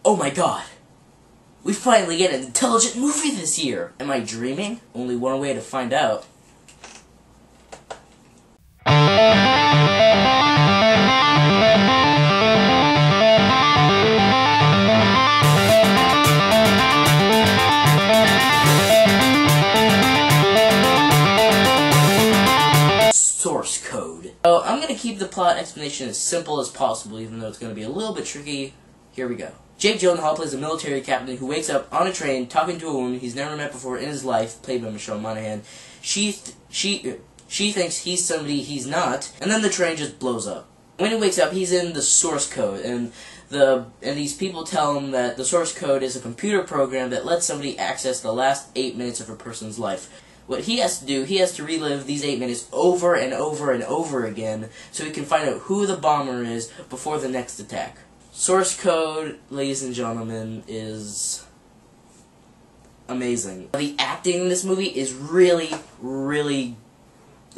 Oh my god! We finally get an intelligent movie this year! Am I dreaming? Only one way to find out. Source code. So I'm going to keep the plot explanation as simple as possible, even though it's going to be a little bit tricky. Here we go. Jake Gyllenhaal plays a military captain who wakes up on a train talking to a woman he's never met before in his life, played by Michelle Monaghan. She thinks he's somebody he's not, and then the train just blows up. When he wakes up, he's in the source code, and these people tell him that the source code is a computer program that lets somebody access the last 8 minutes of a person's life. What he has to do, he has to relive these 8 minutes over and over and over again so he can find out who the bomber is before the next attack. Source code, ladies and gentlemen, is amazing. The acting in this movie is really, really,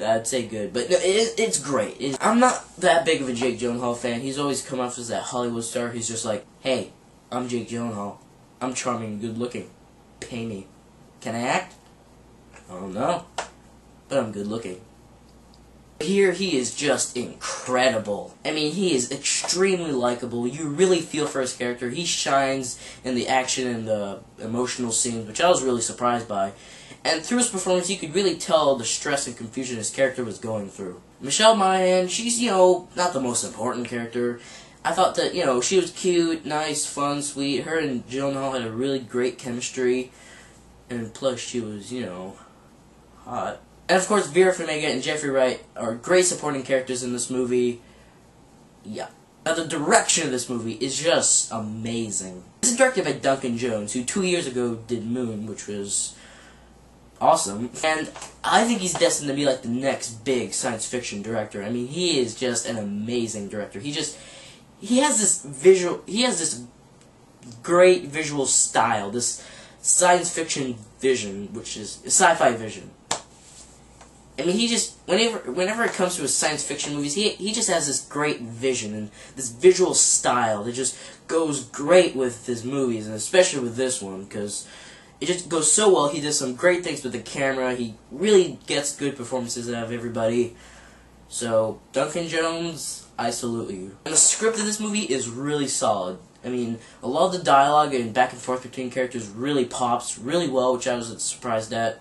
I'd say good, but no, it's great. I'm not that big of a Jake Gyllenhaal fan. He's always come off as that Hollywood star who's just like, hey, I'm Jake Gyllenhaal. I'm charming and good looking. Pay me. Can I act? I don't know, but I'm good looking. Here he is just incredible. I mean, he is extremely likable. You really feel for his character. He shines in the action and the emotional scenes, which I was really surprised by. And through his performance, you could really tell the stress and confusion his character was going through. Michelle Monaghan, she's, not the most important character. I thought that, she was cute, nice, fun, sweet. Her and Gyllenhaal had a really great chemistry. And plus, she was, hot. And of course, Vera Farmiga and Jeffrey Wright are great supporting characters in this movie. Yeah. Now, the direction of this movie is just amazing. This is directed by Duncan Jones, who 2 years ago did Moon, which was awesome. And I think he's destined to be like the next big science fiction director. I mean, he is just an amazing director. He has this great visual style, this science fiction vision, which is sci-fi vision. I mean, he just, whenever it comes to his science fiction movies, he just has this great vision and this visual style that just goes great with his movies, and especially with this one, because it just goes so well. He does some great things with the camera. He really gets good performances out of everybody. So, Duncan Jones, I salute you. And the script of this movie is really solid. I mean, a lot of the dialogue and back and forth between characters really pops really well, which I was surprised at.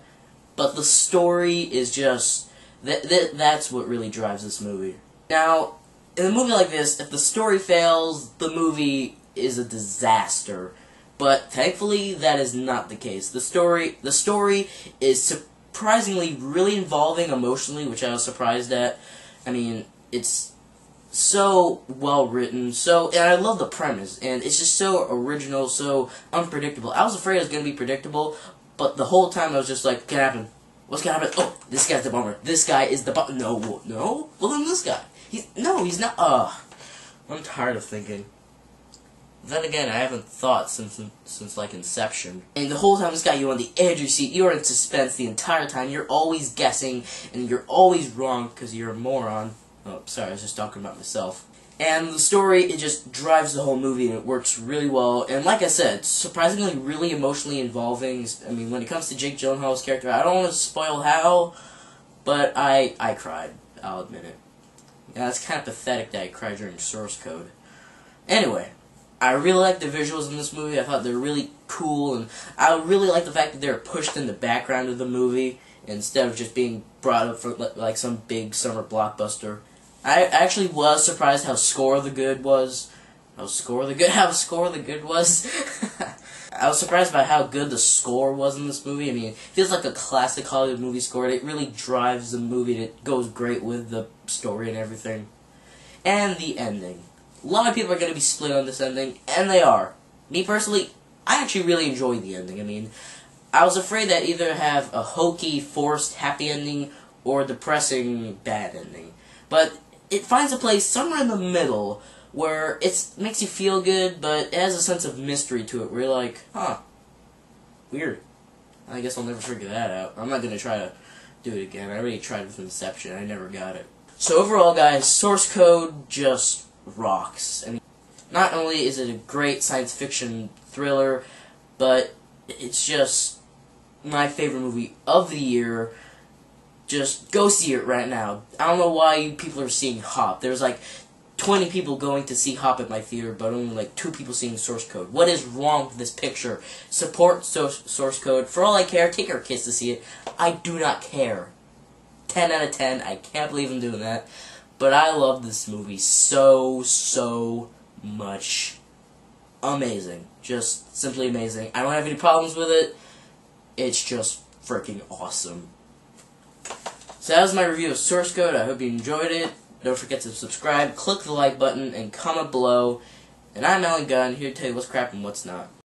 But the story is just, that's what really drives this movie. Now, in a movie like this, if the story fails, the movie is a disaster. But thankfully, that is not the case. The story is surprisingly really involving emotionally, which I was surprised at. I mean, it's so well written, and I love the premise, and it's just so original, so unpredictable. I was afraid it was going to be predictable, but the whole time I was just like, what's gonna happen? What's gonna happen? Oh, this guy's the bomber. This guy is the bomber. No? Well, then this guy. He's not. I'm tired of thinking. Then again, I haven't thought since like Inception. And the whole time this guy, you're on the edge of your seat. You're in suspense the entire time. You're always guessing, and you're always wrong because you're a moron. Oh, sorry, I was just talking about myself. And the story, it just drives the whole movie, and it works really well. And like I said, surprisingly really emotionally involving. I mean, when it comes to Jake Gyllenhaal's character, I don't want to spoil how, but I cried. I'll admit it. Yeah, it's kind of pathetic that I cried during Source Code. Anyway, I really like the visuals in this movie. I thought they were really cool, and I really like the fact that they were pushed in the background of the movie instead of just being brought up for like some big summer blockbuster. I actually was surprised how Score the Good was. How Score the Good was. I was surprised by how good the score was in this movie. I mean, it feels like a classic Hollywood movie score. It really drives the movie, and it goes great with the story and everything. And the ending. A lot of people are going to be split on this ending, and they are. Me personally, I actually really enjoyed the ending. I mean, I was afraid that either have a hokey, forced happy ending or a depressing bad ending. But it finds a place somewhere in the middle where it makes you feel good, but it has a sense of mystery to it where you're like, huh, weird. I guess I'll never figure that out. I'm not going to try to do it again. I already tried with Inception. I never got it. So overall, guys, Source Code just rocks. I mean, Not only is it a great science fiction thriller, but it's just my favorite movie of the year. Just go see it right now. I don't know why people are seeing Hop. There's like 20 people going to see Hop at my theater, but only like 2 people seeing Source Code. What is wrong with this picture? Support Source Code. For all I care, take your kids to see it. I do not care. 10 out of 10. I can't believe I'm doing that. But I love this movie so much. Amazing. Just simply amazing. I don't have any problems with it. It's just freaking awesome. So that was my review of Source Code. I hope you enjoyed it. Don't forget to subscribe, click the like button, and comment below. And I'm Gunn, here to tell you what's crap and what's not.